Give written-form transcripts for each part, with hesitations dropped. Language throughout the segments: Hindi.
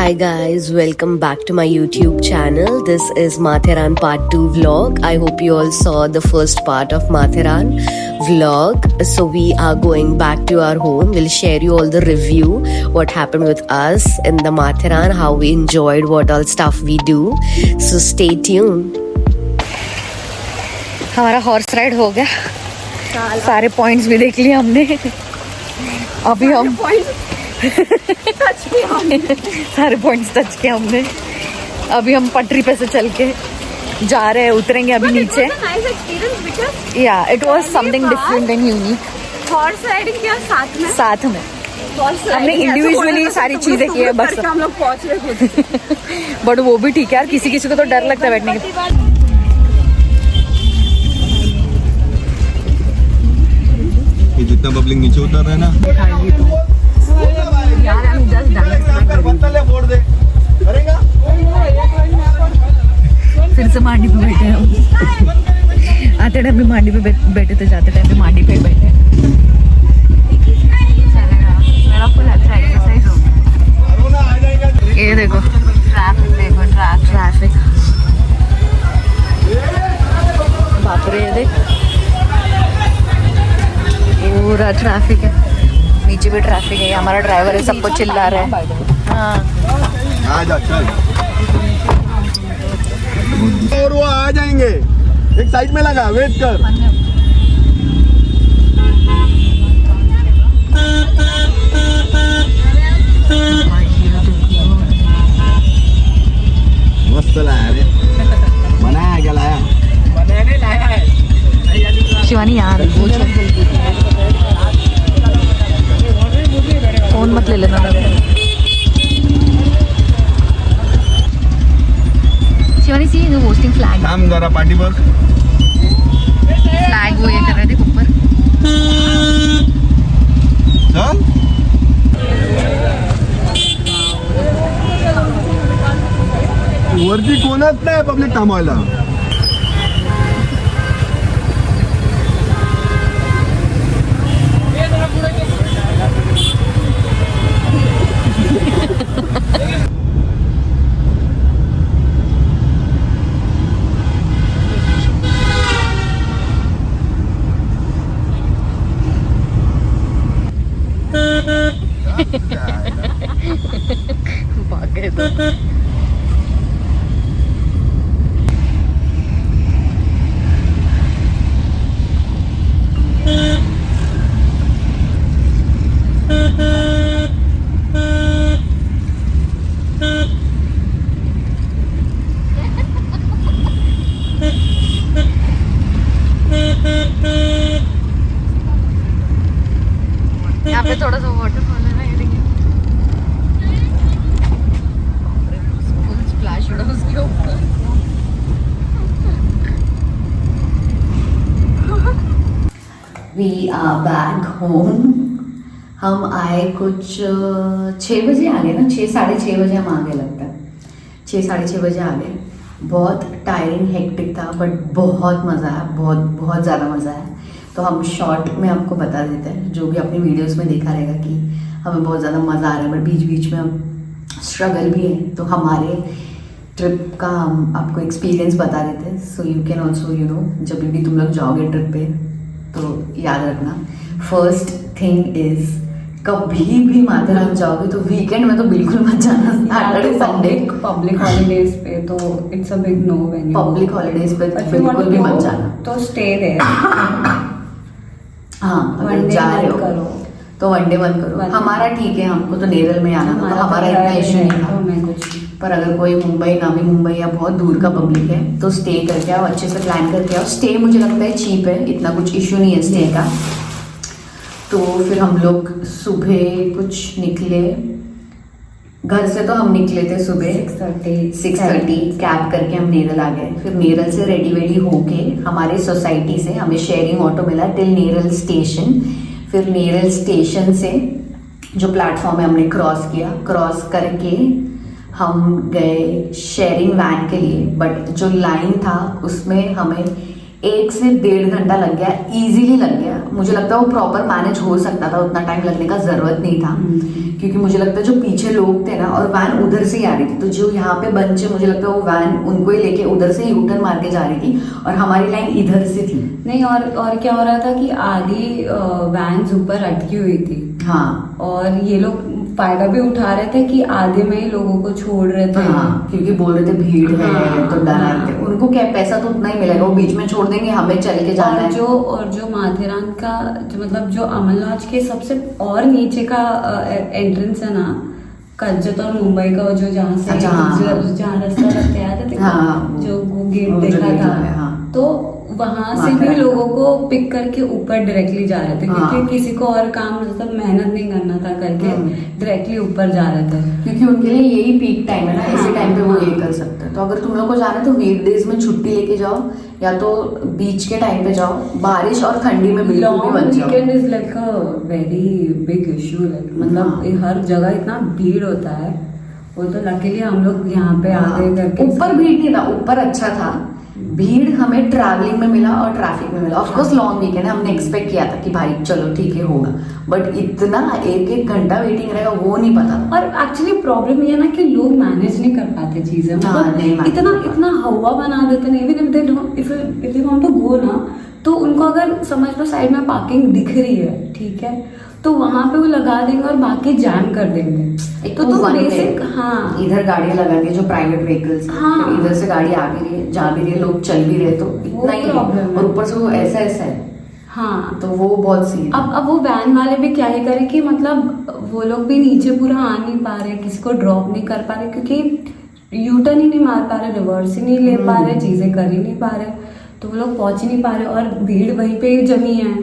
Hi guys, welcome back to my YouTube channel. This is Matheran part 2 vlog. I hope you all saw the first part of Matheran vlog. So we are going back to our home. We'll share you all the review, what happened with us in the Matheran, how we enjoyed, what all stuff we do. So stay tuned. हमारा हॉर्स राइड हो गया, सारे पॉइंट्स भी देख लिए हमने. अभी हम सारे पॉइंट्स टच किए हमने. अभी हम पटरी पे से चल के जा रहे हैं, उतरेंगे अभी नीचे. या it was something different and unique. Horse riding किया साथ में हमने इंडिविजुअली सारी चीजें की है बस. हम लोग पहुंच रहे बट वो भी ठीक है यार, किसी किसी को तो डर लगता है बैठने का. जितना पब्लिक नीचे उतर रहा है ना यार हम फिर से मांडी पे बैठे हैं हम. आते टाइम पे मांडी पे बैठे थे, जाते टाइम पे मांडी पे बैठे. मेरा फुल अच्छा एक्सरसाइज हो गया. ये देखो ट्रैफिक. बाप रे, ये देख पूरा ट्रैफिक है. नीचे भी ट्रैफिक है. हमारा ड्राइवर है, सबको चिल्ला रहा है. हाँ आजा चल. और वो आ जाएंगे, एक साइड में लगा, वेट कर. मस्त लाया रे. बनाया क्या लाया? बनाने लाया है शिवानी यार. वो फोन मत ले लेना. Shivani see the hosting flag. काम करा पार्टी पर. फ्लैग वो ये कर रहे थे ऊपर. चल वरती कोणच नाही पब्लिक थांबवायला. भाग गए तो. यहाँ पे थोड़ा सा वाटरफॉल है ना, ये देखिए. फुल स्प्लैश हो रहा है उसके ऊपर. We are back home. हम आए कुछ 6 बजे आ गए ना, 6-6:30 बजे हम आ गए लगता है. 6-6:30 बजे आ गए. बहुत टायरिंग हेक्टिक था बट बहुत मज़ा आया, बहुत ज़्यादा मज़ा आया. तो हम शॉर्ट में आपको बता देते हैं, जो भी अपनी वीडियोस में देखा रहेगा कि हमें बहुत ज़्यादा मज़ा आ रहा है बट बीच बीच में हम स्ट्रगल भी है. तो हमारे ट्रिप का हम आपको एक्सपीरियंस बता देते हैं. सो यू कैन ऑल्सो जब भी तुम लोग जाओगे ट्रिप पे तो याद रखना. फर्स्ट थिंग इज़, कभी भी माथेरान जाओगे तो वीकेंड में तो बिल्कुल मत जाना. सैटरडे संडे पब्लिक हॉलीडेज पे तो it's a big no. When public holidays पे बिल्कुल भी मत जाना. तो स्टे देयर. हाँ, अगर जा रहे हो तो वनडे मत करो. हमारा ठीक है, हमको तो नेरल में आना था, तो हमारा इतना इशू नहीं था. पर अगर कोई मुंबई, नामी मुंबई या बहुत दूर का पब्लिक है तो स्टे करके आओ, अच्छे से प्लान करके आओ. स्टे मुझे लगता है चीप है, इतना कुछ इशू नहीं है स्टे का. तो फिर हम लोग सुबह कुछ निकले घर से. तो हम निकले थे सुबह 6:30 कैब करके हम नेरल आ गए. फिर नेरल से रेडी वेडी होके हमारे सोसाइटी से हमें शेयरिंग ऑटो मिला टिल नेरल स्टेशन. फिर नेरल स्टेशन से जो प्लेटफॉर्म है हमने क्रॉस किया. क्रॉस करके हम गए शेयरिंग वैन के लिए. बट जो लाइन था उसमें हमें 1 से 1.5 घंटा लग गया, इजीली लग गया। मुझे लगता है वो प्रॉपर मैनेज हो सकता था, उतना टाइम लगने का जरूरत नहीं था, क्योंकि मुझे लगता है जो पीछे लोग थे ना, और वैन उधर से ही आ रही थी, तो जो यहाँ पे बंचे, मुझे लगता है वो वैन उनको ही लेके उधर से यू टर्न मार के जा रही थी और हमारी लाइन इधर से थी। नहीं, और क्या हो रहा था कि आधी वैन्स ऊपर अटकी हुई थी। हाँ, और ये लोग फायदा भी उठा रहे थे कि आधे में ही लोगों को छोड़ रहे थे। हाँ, क्योंकि बोल रहे थे भीड़ है, हाँ, तो डरा रहे थे। हाँ। उनको क्या पैसा तो उतना ही मिलेगा, वो बीच में छोड़ देंगे, हमें चल के जाना है। और जो माथेरान का जो मतलब जो अमन लॉज के सबसे और नीचे का एंट्रेंस है ना, कर्जत और मुंबई का, वो जो जहाँ से अच्छा, हाँ। जहाँ रास्ता लग गया था, हाँ, जो वो गेट वो जो देखा गेट था, है, हाँ। तो वहां से भी माथेरान। लोगों को पिक करके ऊपर डायरेक्टली जा रहे थे, हाँ। क्योंकि किसी को और काम मतलब मेहनत नहीं करना था करके डायरेक्टली ऊपर जा रहे थे। क्योंकि उनके लिए यही पीक टाइम है ना, ऐसे हाँ, टाइम पे वो हाँ। ये कर सकते हैं। तो अगर तुम लोग को जाना है तो वीकडेज में छुट्टी लेके जाओ, या तो बीच के टाइम पे जाओ, बारिश और ठंडी में बिल्कुल भी मत जाओ। Weekend is like a very big issue, like मतलब हर जगह इतना भीड़ होता है। वो तो लकीली हम लोग यहाँ पे आ गए करके। ऊपर भीड़ नहीं था, ऊपर अच्छा था, भीड़ हमें ट्रैवलिंग में मिला और ट्रैफिक में मिला। ऑफ कोर्स लॉन्ग वीकेंड है, हमने एक्सपेक्ट किया था कि भाई चलो ठीक है होगा, बट इतना 1-1 घंटा वेटिंग रहेगा वो नहीं पता। और एक्चुअली प्रॉब्लम ये है ना कि लोग मैनेज नहीं कर पाते चीजें, नहीं मतलब manage इतना कर पाते। इतना हवा बना देते हैं। Even if they want to go ना, तो उनको अगर समझ लो साइड में पार्किंग दिख रही है, ठीक है, तो वहां पे वो लगा देंगे और बाकी जैम कर देंगे। एक तो one way, बेसिक, हाँ, इधर गाड़ियां लगा दी जो प्राइवेट व्हीकल्स, हाँ। इधर से गाड़ी आ भी रही है, जा भी रही है, लोग चल भी रहे, तो इतना ही है। problem है। और ऊपर से वो ऐसा ऐसा है, हाँ। तो वो बहुत सीन। अब वो वैन वाले भी क्या ही करें कि मतलब वो लोग भी नीचे पूरा आ नहीं पा रहे, किसी को ड्रॉप नहीं कर पा रहे, क्योंकि यू टर्न ही नहीं मार पा रहे, रिवर्स ही नहीं ले पा रहे, चीजें कर ही नहीं पा रहे, तो वो लोग पहुंच ही नहीं पा रहे। और भीड़ वहीं पे ही जमी है,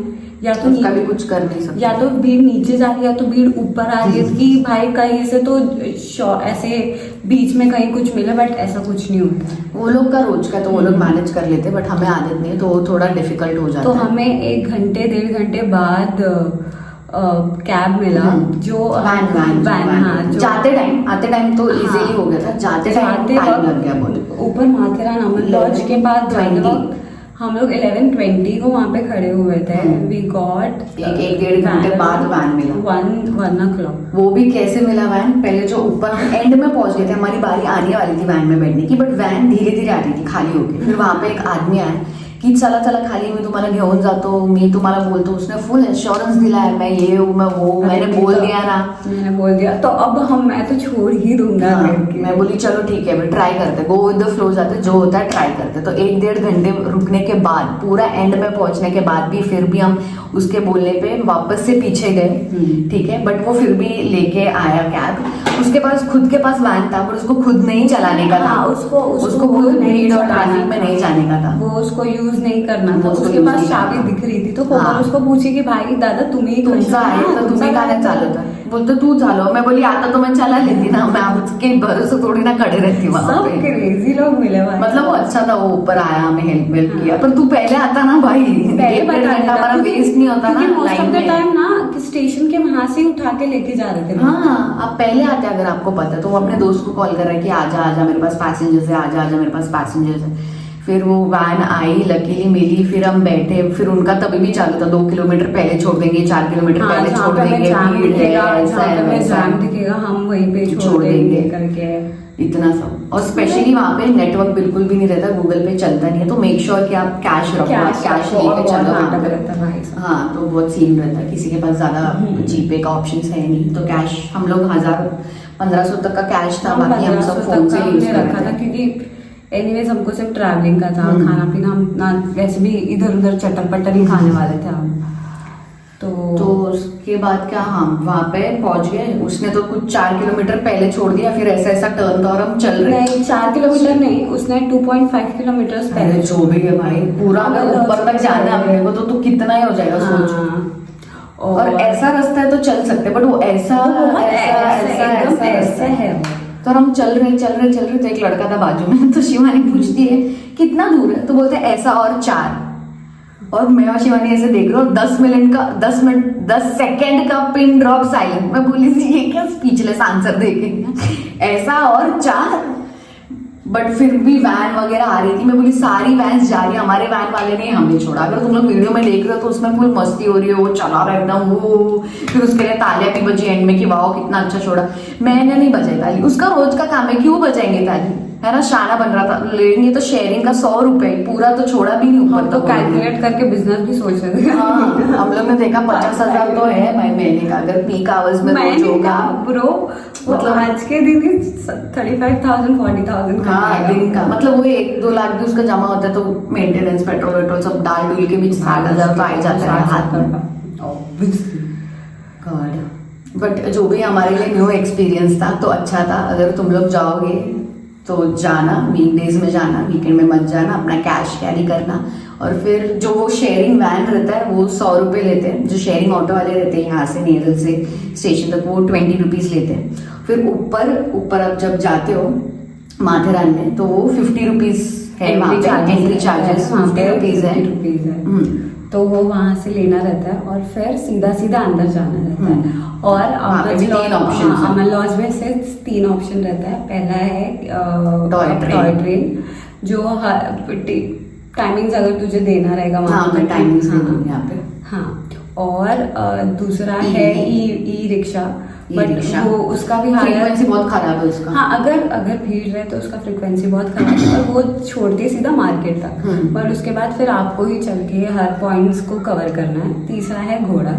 या तो उसका भी कुछ कर नहीं सकते। या तो भीड़ नीचे जा रही है, या तो भीड़ ऊपर आ रही है कि भाई कहीं से तो ऐसे बीच में कहीं कुछ मिले, बट ऐसा कुछ नहीं होता। वो लोग का रोज का तो वो लोग मैनेज कर लेते, बट हमें आदत नहीं है, तो वो थोड़ा डिफिकल्ट हो जाता तो है। हमें 1-1.5 घंटे बाद कैब मिला, जो वैन, हाँ, जो जाते टाइम, आते टाइम तो हाँ। इजीली हो गया था, जाते टाइम टाइम लग गया बहुत। ऊपर माथेरान अमन लॉज के बाद जाते वक्त हम लोग 11:20 को वहाँ पे खड़े हुए थे। वी गॉट 1-1.5 घंटे बाद वैन मिला। 1 o'clock। वो भी कैसे मिला वैन, पहले जो ऊपर हम एंड में पहुंच गए थे, हमारी बारी आने वाली थी वैन में बैठने की, बट वैन धीरे धीरे आ रही थी खाली होके। फिर वहां पे एक आदमी आया की चला चला खाली, मी तुम्हाला घेऊन जातो, मी तुम्हाला बोलतो। उसने फुल एश्योरेंस दिला है, मैं ये हूँ, मैं वो हूँ, मैंने बोल दिया ना, मैंने बोल दिया, तो अब मैं तो छोड़ ही दूंगा। मैं बोली चलो ठीक है, ट्राई करते, गो विद द फ्लो जाते, जो होता है ट्राई करते। तो 1-1.5 घंटे रुकने के बाद, पूरा एंड में पहुंचने के बाद भी, फिर भी हम उसके बोलने पे वापस से पीछे गए, ठीक है, बट वो फिर भी लेके आया कैब। उसके पास खुद के पास वैन था, पर उसको खुद नहीं चलाने का था, उसको खुद भीड़ और ट्रैफिक में नहीं जाने का था, वो उसको यूज नहीं करना था। उसको उसके use पास नहीं चाबी करना। दिख रही थी, तो कोमल उसको पूछी कि भाई दादा तुम्ही तुमचा आहे तर तुम्ही का नाही चालवता? बोलतो तू चालव। मैं बोली आता तो मैं चला लेती ना, मैं आपके भरोसे थोड़ी ना खड़े रहती वहां सब पे। क्रेजी लोग मिले भाई। मतलब वो अच्छा था, वो ऊपर आया, हमें हेल्प किया, पर तू पहले आता ना भाई, पहले 1-1.5 बता घंटा हमारा वेस्ट नहीं होता ना मोस्ट ऑफ लाइन द में। टाइम ना कि स्टेशन के वहां से ही उठा के लेके जा रहे थे। हाँ, आप पहले आते अगर आपको पता है, तो वो अपने दोस्त को कॉल कर रहा है कि आजा आजा मेरे पास पैसेंजर्स है, आजा आजा मेरे पास पैसेंजर्स है। फिर वो वैन आई, लकीली मिली, फिर हम बैठे, फिर उनका तभी भी चालू था, 2 किलोमीटर पहले छोड़ देंगे, 4 किलोमीटर पहले छोड़ देंगे, भीड़ है, ऐसा है, वैसा जाम है, दिखेगा हम वहीं पे छोड़ देंगे करके। इतना सब। और स्पेशली वहाँ पे नेटवर्क बिल्कुल भी नहीं रहता, गूगल पे चलता नहीं है, तो मेक श्योर कि आप कैश रखो, कैश लेके चलो वहाँ पे। हाँ, तो बहुत सीन रहता है, किसी के पास ज्यादा जीपे का ऑप्शन है नहीं, तो कैश हम लोग 1500 तक का कैश था, बाकी हम सब फोन से यूज कर रहे थे, क्योंकि एनीवेज हमको सिर्फ ट्रैवलिंग का था, खाना पीना हम ना वैसे भी इधर उधर चटर पटर ही खाने वाले थे हम। तो उसके बाद क्या, हम वहाँ पे पहुंच गए। उसने तो कुछ 4 किलोमीटर पहले छोड़ दिया, फिर ऐसा ऐसा टर्न था और हम चल रहे। नहीं, 4 किलोमीटर नहीं, उसने 2.5 किलोमीटर पहले जो भी है भाई, पूरा अगर ऊपर तक जाना है अपने को, तो कितना ही हो जाएगा सोच। और ऐसा रास्ता है तो चल सकते, बट वो ऐसा है। तो हम चल रहे तो एक लड़का था बाजू में, तो शिवानी पूछती है कितना दूर है, तो बोलते हैं ऐसा और 4। और मैं और शिवानी ऐसे देख रहे हो, 10 सेकंड का पिन ड्रॉप साइलेंट। मैं बोली थी ये क्या स्पीचलेस आंसर देखेंगे, ऐसा और 4। बट फिर भी वैन वगैरह आ रही थी, मैं बोली सारी वैन जा रही है, हमारे वैन वाले ने हमें छोड़ा। अगर तुम लोग वीडियो में देख रहे हो तो उसमें फुल मस्ती हो रही है, वो चला रहा है एकदम वो, फिर उसके लिए तालियां भी बजी एंड में कि वाओ कितना अच्छा छोड़ा। मैंने नहीं बजाई ताली, उसका रोज का काम है, क्यों बजाएंगे ताली, है ना। शाना बन रहा था, लेंगे तो शेयरिंग का 100 रुपए, पूरा तो छोड़ा भी नहीं ऊपर। तो कैलकुलेट करके बिजनेस भी सोच रहे थे। हाँ, हम लोग ने देखा 50,000 तो है महीने का, अगर पीक आवर्स में रोज होगा ब्रो, मतलब आज के दिन 35,000 40,000 हाँ दिन का, मतलब वो 1-2 लाख भी उसका जमा होता है, तो मेंटेनेंस पेट्रोल वेट्रोल सब डाल डूल के भी 60,000 तो आ ही जाता है हाथ में। गॉड, बट जो भी हमारे लिए न्यू एक्सपीरियंस था तो अच्छा था। अगर तुम लोग जाओगे तो जाना, वीकडेज में जाना, वीकेंड में मत जाना, अपना कैश कैरी करना। और फिर जो वो शेयरिंग वैन रहता है वो 100 रुपये लेते हैं, जो शेयरिंग ऑटो वाले रहते हैं यहाँ से नेरल से स्टेशन तक वो 20 रुपीज़ लेते हैं। फिर ऊपर अब जब जाते हो माथेरान में तो वो 50 रुपीज़ है, एंट्री चार्जेस 50 रुपीज़ है। तो वो वहां से लेना रहता है और फिर सीधा सीधा अंदर जाना रहता है। और अमन लॉज में से 3 ऑप्शन रहता है। पहला है टॉय ट्रेन, जो टाइमिंग्स अगर तुझे देना रहेगा वहाँ पे टाइमिंग्स यहाँ पे। हाँ, और दूसरा है ई रिक्शा, बट वो उसका भी फ्रीक्वेंसी बहुत खराब है उसका। हाँ, अगर भीड़ रहे तो उसका फ्रीक्वेंसी बहुत खराब है, और वो छोड़ती है सीधा मार्केट तक, बट उसके बाद फिर आपको ही चल के हर पॉइंट्स को कवर करना है। तीसरा है घोड़ा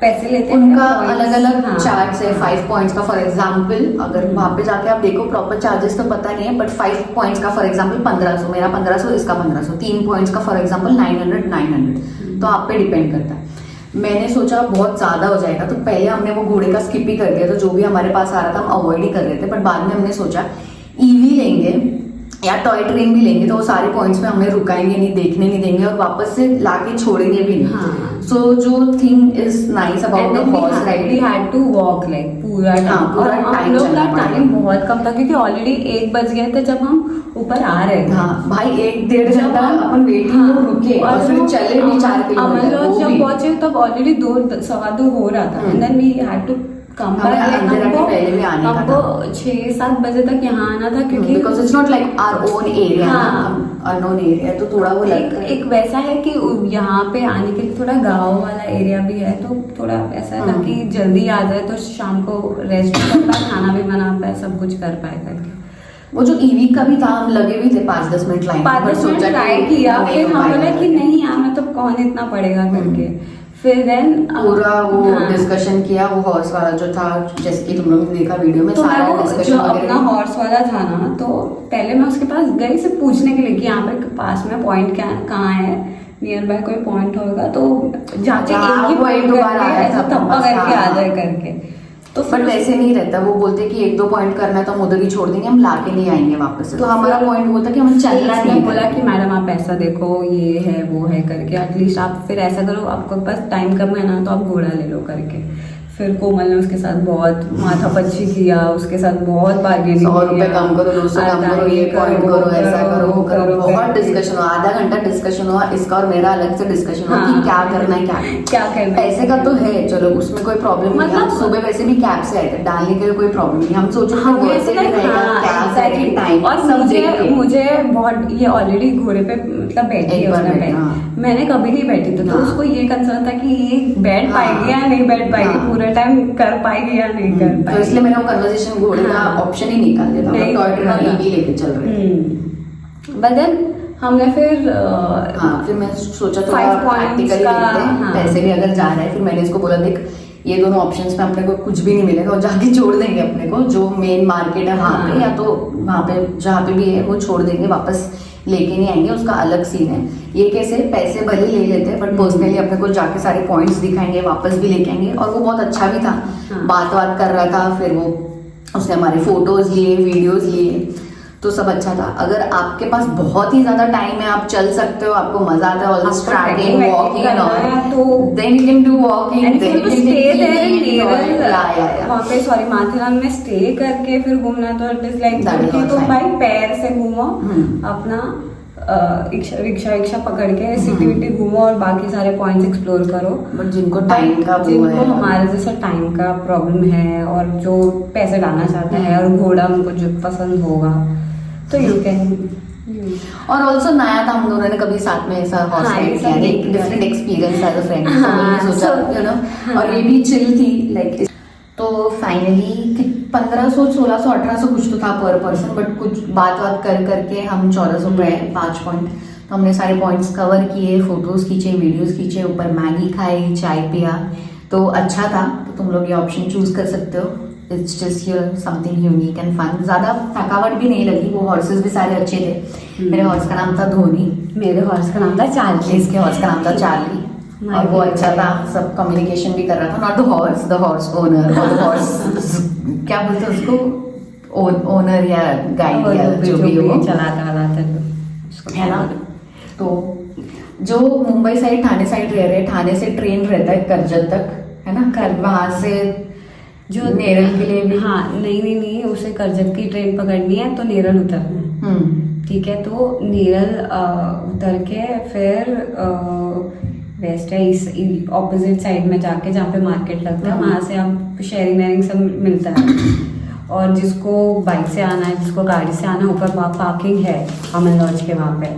पैसे लेते हैं, उनका अलग अलग चार्ज है। 5 पॉइंट्स का फॉर एग्जाम्पल, अगर वहां पे जाके आप देखो प्रॉपर चार्जेस तो पता नहीं है, बट 5 पॉइंट्स का फॉर एग्जाम्पल 1500, मेरा 1500, इसका 1500। 3 पॉइंट्स का फॉर एग्जाम्पल 900, तो आप पे डिपेंड करता है। मैंने सोचा बहुत ज्यादा हो जाएगा, तो पहले हमने वो घोड़े का स्किप ही कर दिया, तो जो भी हमारे पास आ रहा था हम अवॉइड ही कर रहे थे। बट बाद में हमने सोचा ईवी लेंगे या टॉय ट्रेन भी लेंगे, तो वो सारे पॉइंट्स में हमें रुकाएंगे नहीं, देखने नहीं देंगे और वापस से लाके छोड़ेंगे भी नहीं। सो जो thing is nice about the horse ride, we had to walk like पूरा टाइम, और हम लोग का टाइम बहुत कम था क्योंकि ऑलरेडी 1 बज गए थे जब हम ऊपर आ रहे थे। हाँ भाई, 1-1.5 घंटा अपन वेटिंग में रुके और फिर चले भी 4 किलोमीटर। जब पहुंचे तब ऑलरेडी 2-2:15 हो रहा था, and then we had to हमको 6-7 बजे तक यहाँ आना था, क्योंकि because it's not like our own area, unknown area, तो थोड़ा वो एक वैसा है कि यहाँ पे आने के लिए थोड़ा गांव वाला एरिया भी है, तो थोड़ा ऐसा था कि जल्दी आ जाए तो शाम को रेस्ट कर पाए, खाना भी बना पाए, सब कुछ कर पाए करके। वो जो ईवी का भी था, हम लगे भी थे 5-10 मिनट लाइन, 5-10 मिनट ट्राई किया, फिर हम बोला कि नहीं यार मतलब कौन इतना पड़ेगा करके। फिर देन पूरा वो डिस्कशन किया, वो हॉर्स वाला जो था, जैसे कि तुम लोग ने देखा वीडियो में, तो सारा डिस्कशन जो अपना हॉर्स वाला था ना, तो पहले मैं उसके पास गई से पूछने के लिए कि यहाँ पे पास में पॉइंट कहाँ है, नियर बाय कोई पॉइंट होगा तो जाके एक ही पॉइंट थप्पा करके आ जाए करके। तो बट वैसे नहीं रहता, वो बोलते कि 1-2 पॉइंट करना है तो हम उधर ही छोड़ देंगे, हम लाके नहीं आएंगे वापस से। तो हमारा पॉइंट वो था कि हमें चलना नहीं। बोला कि मैडम आप ऐसा देखो, ये है वो है करके, एटलीस्ट आप फिर ऐसा करो, आपको पास टाइम कम है ना तो आप घोड़ा ले लो करके। फिर कोमल ने उसके साथ बहुत माथापच्ची किया, उसके साथ बहुत बार्गेनिंग, 100 रुपए कम करो, 200 कम करो, ये पॉइंट करो, ऐसा करो, वो करो, बहुत डिस्कशन हुआ, आधा घंटा डिस्कशन हुआ, इसका और मेरा अलग से डिस्कशन हुआ कि क्या करना है क्या करना। पैसे का तो है, चलो उसमें कोई प्रॉब्लम नहीं, हम सुबह वैसे भी कैब से आए थे, डालने के लिए कोई प्रॉब्लम नहीं, हम सोचे टाइम। और मुझे बहुत, ये ऑलरेडी घोड़े पे मतलब बैठी है, मैंने कभी नहीं बैठी, तो उसको ये कंसर्न था कि ये बैठ पाएगी या नहीं बैठ पाएगी, पूरे टाइम कर पाएगी या नहीं कर पाएगी, तो इसलिए मैंने वो कन्वर्सेशन घोड़े का ऑप्शन ही निकाल दिया था, टॉय ट्रेन ही लेके चल रहे थे। बट देन हमने फिर मैं सोचा थोड़ा प्रैक्टिकली देखते हैं, पैसे भी अगर जा रहा है, फिर मैंने इसको बोला देख ये दोनों ऑप्शंस में अपने को कुछ भी नहीं मिलेगा और जाके छोड़ देंगे अपने को, जो मेन मार्केट है वहाँ पे, या तो वहाँ पे जहाँ पे भी है वो छोड़ देंगे, वापस लेके नहीं आएंगे, उसका अलग सीन है। ये कैसे पैसे भले ले लेते हैं, बट पर्सनली अपने को जाके सारे पॉइंट्स दिखाएंगे, वापस भी लेके आएंगे। और वो बहुत अच्छा भी था, बात कर रहा था, फिर वो उसने हमारे फोटोज लिए, वीडियोज लिए, तो सब अच्छा था। अगर आपके पास बहुत ही ज्यादा टाइम है, आप चल सकते हो, आपको मजा आता है all this trekking, walking and all, तो then you can do walking, then you can वहाँ पे माथेरान में स्टे करके फिर घूमना, तो इट इज लाइक तो भाई पैर से घूमो अपना, रिक्शा पकड़ के सिटी घूमो और बाकी सारे पॉइंट्स एक्सप्लोर करो। बट जिनको टाइम का वो जिनको है, हमारे जैसा टाइम का प्रॉब्लम है और जो पैसे डालना चाहते हैं और घोड़ा उनको जो पसंद होगा तो यू कैन। और ऑल्सो नया था, हम दोनों ने कभी साथ में ऐसा हॉर्स हाँ, राइड किया, ऐसा एक नहीं different experience as a friend, हाँ, सोचा यू नो, और ये भी चिल थी लाइक। तो फाइनली 1500 1600 1800 कुछ तो था पर पर्सन, बट कुछ बात कर करके हम 1400 पे 5 पॉइंट। तो हमने सारे पॉइंट्स कवर किए, फोटोज खींचे, वीडियोस खींचे, ऊपर मैगी खाई, चाय पिया, तो अच्छा था। तो तुम लोग ये ऑप्शन चूज कर सकते हो, it's just something unique and fun. ज़्यादा थकावट भी नहीं लगी, वो हॉर्सेस भी सारे अच्छे थे। मेरे हॉर्स का नाम था धोनी, मेरे हॉर्स का नाम था चार्ली, इसके हॉर्स का नाम था चार्ली, और वो अच्छा था, सब कम्युनिकेशन भी कर रहा था। नॉट द हॉर्स ओनर, और द हॉर्स क्या बोलते हैं उसको, ओनर या गाइड या जो भी हो, चलाता है ना। तो जो मुंबई साइड ठाणे साइड रह रहे, ठाणे से ट्रेन रहता है कर्जत तक, है ना, वहां से जो नेरल के लिए भी। हाँ नहीं उसे कर्जत की ट्रेन पकड़नी है तो नेरल उतरना है, ठीक है। तो नेरल उतर के फिर वेस्ट है इस ऑपोजिट साइड में जाके जहाँ पे मार्केट लगता है, वहाँ से आप शेयरिंग वेयरिंग सब मिलता है। और जिसको बाइक से आना है, जिसको गाड़ी से आना है, ऊपर वहाँ पार्किंग है अमन लॉज के वहाँ पे,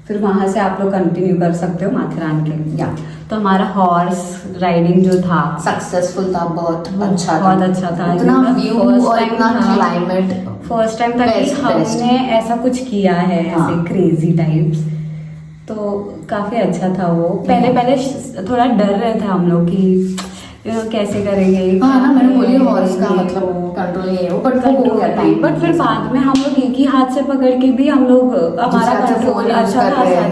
फिर वहाँ से आप लोग कंटिन्यू कर सकते हो माथेरान के लिए। या तो हमारा हॉर्स राइडिंग जो था सक्सेसफुल था, बहुत अच्छा बहुत अच्छा था। इतना व्यू और इतना क्लाइमेट, फर्स्ट टाइम था कि Best. हमने ऐसा कुछ किया है, हाँ. ऐसे क्रेजी टाइप्स, तो काफी अच्छा था वो। पहले थोड़ा डर रहे थे हम लोग कि कैसे करेंगे। हाँ ना, मैंने बोली हॉर्स का मतलब कंट्रोल नहीं है वो, बट वो हो गया टाइम। बट फिर बाद में हम लोग एक ही हाथ से पकड़ के भी हम लोग हमारा कंट्रोल अच्छा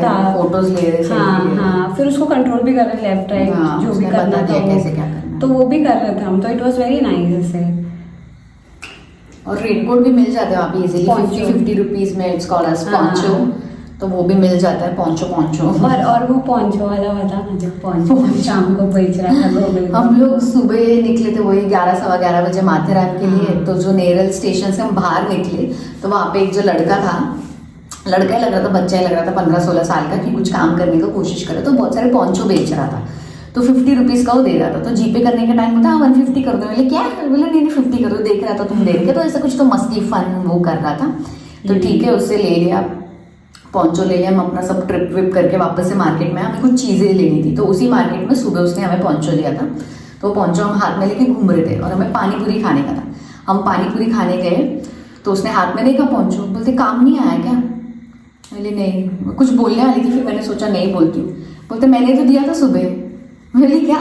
था, फोटोज ले रहे थे। हाँ, फिर उसको कंट्रोल भी कर रहे, लेफ्ट राइट जो भी करना था कैसे क्या करना, तो वो भी कर रहे थे हम। तो इट वॉज वेरी नाइस ऐसे। और रेनकोट भी मिल जाते हैं वहाँ पे इजीली, 50 रुपीज में, इट्स कॉल्ड एज पोंचो, तो वो भी मिल जाता है, पोंचो। और वो पोंचो वाला बता ना, जो पोंचो शाम को बेच रहा था वो। हम लोग सुबह निकले थे वही 11 सवा 11 बजे माथेरान के लिए। तो जो नेरल स्टेशन से हम बाहर निकले तो वहाँ पे एक जो लड़का था, लड़का ही लग रहा था, बच्चा ही लग रहा था 15-16 साल का, कि कुछ काम करने का कोशिश करे, तो बहुत सारे पोंचो बेच रहा था। तो 50 रुपीज का वो दे रहा था। तो जीपे करने का टाइम होता, 150 कर दो। बोले क्या, बोले नहीं 50 कर दो, देख रहा था तुम दे रहे, तो ऐसा कुछ तो मस्ती फन वो कर रहा था। तो ठीक है, उससे ले लिया, पोंचो ले लिया। हम अपना सब ट्रिप विप करके वापस से मार्केट में, हमें कुछ चीज़ें लेनी थी, तो उसी मार्केट में सुबह उसने हमें पोंचो दिया था। तो पोंचो हम हाथ में लेके घूम रहे थे और हमें पानी पूरी खाने का था। हम पानी पूरी खाने गए तो उसने हाथ में देखा पोंचो, बोलते काम नहीं आया क्या? बोले नहीं, कुछ बोलने वाली थी, फिर मैंने सोचा नहीं बोलती हूँ। बोलते मैंने तो दिया था सुबह। बोली क्या?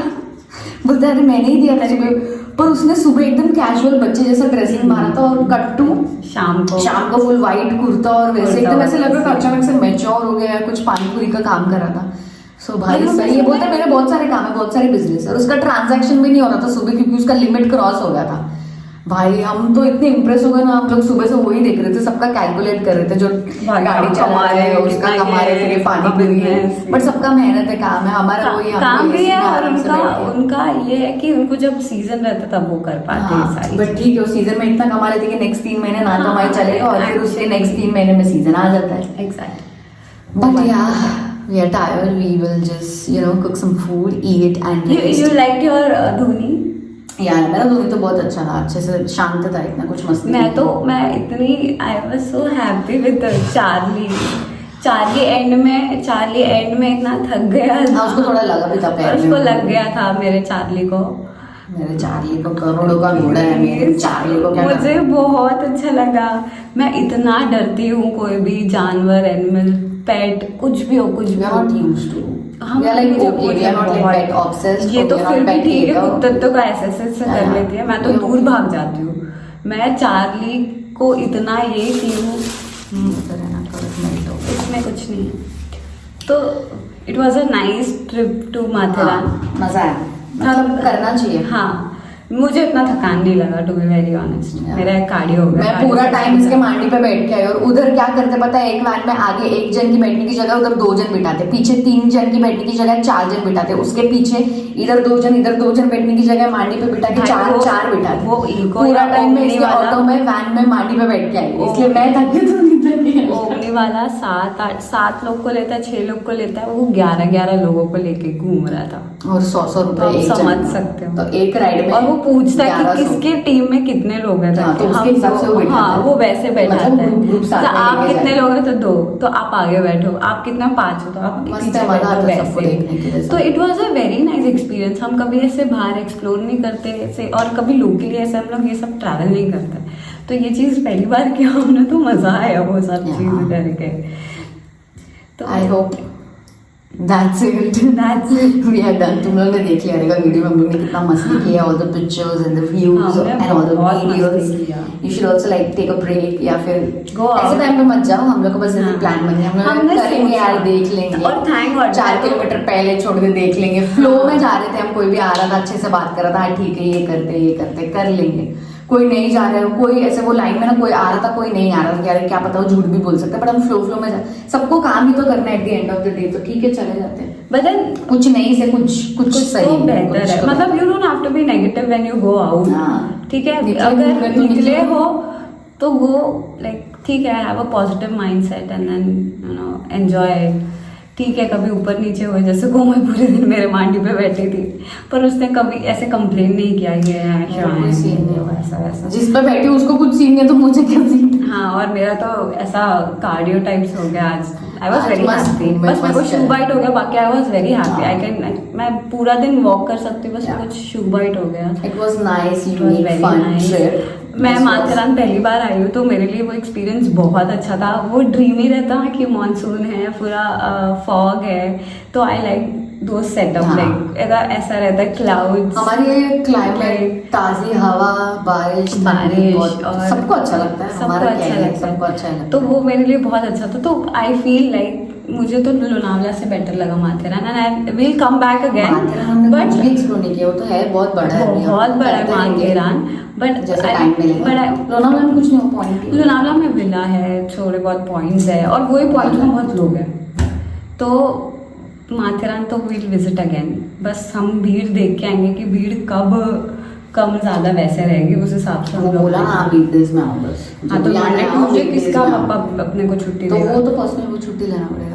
बोलते अरे मैंने ही दिया था सुबह, पर उसने सुबह एकदम कैजुअल बच्चे जैसा ड्रेसिंग मारा था और कट्टू शाम को फुल वाइट कुर्ता, और वैसे एकदम ऐसे लग रहा था अचानक से मैच्योर हो गया, कुछ पानीपुरी का काम कर रहा था। सो भाई सही है, बोलते मेरे बहुत सारे काम है, बहुत सारे बिजनेस, और उसका ट्रांजैक्शन भी नहीं हो रहा था सुबह क्योंकि उसका लिमिट क्रॉस हो गया था। भाई हम तो इतने इम्प्रेस हो गए ना, हम लोग सुबह से वही देख रहे थे, सबका कैलकुलेट कर रहे थे, जो गाड़ी चला रहे हैं उसका कमा रहे, फिर ये पानी पूरी है, बट सबका मेहनत है, काम है, हमारा वही काम भी है। और उनका ये है कि उनको जब सीजन रहता तब वो कर पाते हैं सारी। बट ठीक है, उस सीजन में इतना कमा लेते कि नेक्स्ट 3 महीने ना कमाई चलेगा, और फिर उसके नेक्स्ट 3 महीने में सीजन आ जाता है। एग्जैक्ट। बट यार we are tired, we will just cook some food, eat and you liked your Dhoni? यार मेरा धोनी तो बहुत अच्छा था, अच्छे से शांत था, इतना कुछ मस्ती मैं इतनी I was so happy with Charlie and में इतना थक गया था। उसको थोड़ा लगा भी था पैर में, उसको लग गया था मेरे चार्ली को करोड़ों का घोड़ा है, मेरे चार्ली को क्या मुझे बहुत अच्छा लगा। मैं इतना डरती हूँ कोई भी जानवर, एनिमल, पेट, कुछ भी हो, कुछ भी नॉट यूज्ड टू, हम ये तो फिर भी ठीक है, कुत्ते तो का ऐसे कर लेती है, मैं तो दूर भाग जाती हूँ। मैं चार्ली को इतना ये की हूँ, इसमें कुछ नहीं है। तो it was a nice trip to Matheran, मजा आया, मतलब करना चाहिए। हाँ, मुझे इतना थकान नहीं लगा, टू बी वेरी ऑनेस्ट। मेरा कार्डियो हो गया, मैं पूरा टाइम इसके मांडी पे बैठ के आई, और उधर क्या करते पता है, एक वैन में आगे 1 जन की बैठने की जगह उधर 2 जन बिठाते, पीछे 3 जन की बैठने की जगह 4 जन बिठाते, उसके पीछे इधर 2 जन बैठने की जगह मांडी पे बिठा के 4 बिठाते। वो पूरा टाइम में इसके ऑटो में, वैन में, मांडी पे बैठ के आई, इसलिए मैं थकी तो नहीं थकी। ओमनी वाला 7 लोग को लेता है, 6 लोग को लेता है, वो 11 लोगों को लेके घूम रहा था। और 100 तो रुपए आप एक समझ जन का। सकते हो। तो एक राइड में और वो पूछता है कि 1100। किसके टीम में कितने लोग हैं, हाँ, तो ताकि उसके हिसाब से वो बैठाता हाँ है। वो वैसे बैठाता मतलब है। ग्रुप साथ तो में आप लेके कितने जाए। लोग हैं, तो 2, तो आप आगे बैठो, आप कितना 5 हो तो आप मस्त पीछे है, मजा बैठो, आता है सबको देखने के लिए। वैसे। तो it was a very nice experience. हम कभी ऐसे बाहर एक्सप्लोर नहीं करते ऐसे, और कभी लोकली ऐसे हम लोग ये सब ट्रैवल नहीं करते, तो ये चीज पहली बार किया हमने, तो मजा आया वो सब Yeah. चीजें करके। तो I hope that's it we are done. तुम लोगों ने देख लिया रहेगा वीडियो में हम लोग ने कितना मस्ती किया, all the pictures and the views हमने एंड ऑल द बहुत मस्ती वीडियोस। किया। You should also like take a break, या फिर Go out. ऐसे टाइम पे मत जाओ। हम लोग को बस ऐसे हाँ। प्लान बने, हम हमने लोग करेंगे सोचा। यार, देख लेंगे। और thank God, 4 मैं तो- किलोमीटर पहले छोड़ के देख लेंगे। फ्लो में जा रहे थे हम, कोई भी आ रहा था अच्छे से बात कर रहा था, हाँ ठीक है ये करते कर लेंगे। कोई नहीं जा रहे हो, कोई ऐसे वो लाइन में ना कोई आ रहा था, कोई नहीं आ रहा था, यार क्या पता वो झूठ भी बोल सकते हैं, बट हम फ्लो में सबको काम ही तो करना है at the end of the day, तो ठीक है चले जाते हैं। But then कुछ नहीं से कुछ सही तो बेहतर है, कुछ तो- मतलब you don't have to be negative when you go out. हाँ। ठीक है, निकले अगर घूमने तो निकले निकले। हो तो गो, लाइक ठीक है, have a positive mindset and then you know enjoy. ठीक है, कभी ऊपर नीचे हुए, जैसे कोमल पूरे दिन मेरे मांडी पे बैठी थी, पर उसने कभी ऐसे कंप्लेन नहीं किया ये कोई सीन नहीं हुआ ऐसा वैसा। जिस पे बैठी हूँ उसको कुछ सीन नहीं, तो मुझे क्या सीन। हाँ, और मेरा तो ऐसा कार्डियो टाइप्स हो गया आज। आई वॉज आज वेरी मस्त हैप्पी। हूँ, मैं बस मेरे को मस्त शू है। बाइट हो गया, बाकी आई वॉज वेरी हैप्पी। आई हाँ। कैन, मैं पूरा दिन वॉक कर सकती हूँ, बस Yeah. कुछ शू बाइट हो गया। It was nice, It was unique, very fun nice. Trip. मैं माथेरान पहली बार आई हूँ, तो मेरे लिए वो एक्सपीरियंस बहुत अच्छा था। वो ड्रीमी रहता है कि मॉनसून है, पूरा फॉग है, तो आई लाइक दो सेटअप, हाँ। लाइक ऐसा रहता है, क्लाउड्स, हमारे क्लाइमेट, ताजी हवा, बारिश बारिश, और सबको अच्छा लगता है। सबको हमारा क्या अच्छा है, लगता सबको है। अच्छा लगता है। तो वो मेरे लिए बहुत अच्छा था। तो आई फील लाइक मुझे तो लोनावला से बेटर लगा Matheran, and I will come back again. Matheran हमने कुछ भी एक्सप्लोर नहीं किया, वो तो है बहुत बड़ा है, बहुत बड़ा है करते रहेंगे। माथेरान, बट जैसे टाइम मिलेगा। लोनावला में कुछ नहीं पॉइंट, लोनावला में विला है, थोड़े बहुत पॉइंट्स है, और वही पॉइंट्स में बहुत लोग हैं। तो माथेरान तो विल विजिट अगेन। बस हम भीड़ देख के आएंगे कि भीड़ कब कम ज्यादा वैसे रहेगी, उस हिसाब से हम वो लोग बोला हाँ वीकडेज में आओ बस। हाँ, तो जब भी आना मंडे है, आओ, ट्यूसडे weekdays किसका में आओ। पापा अपने को छुट्टी तो देगा? वो तो पर्सनल वो छुट्टी लेना पड़ेगा।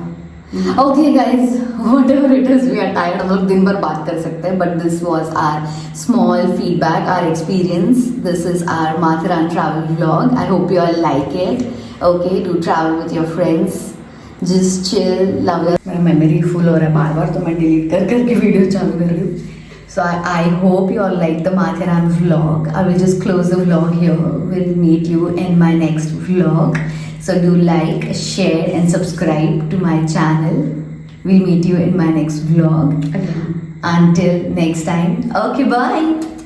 Okay guys, whatever it is, we are tired. हम लोग दिन भर बात कर सकते हैं, but this was our small feedback, our experience. This is our Matharan travel vlog. I hope you all like it. Okay, do travel with your friends. Just chill, love your. मेरा memory full हो रहा है बार-बार, तो मैं delete करके वीडियो चालू कर रही हूँ. So I hope you all like the Matharan vlog. I will just close the vlog here. We'll meet you in my next vlog. So do like, share and subscribe to my channel. We'll meet you in my next vlog. Again. Until next time. Okay, bye.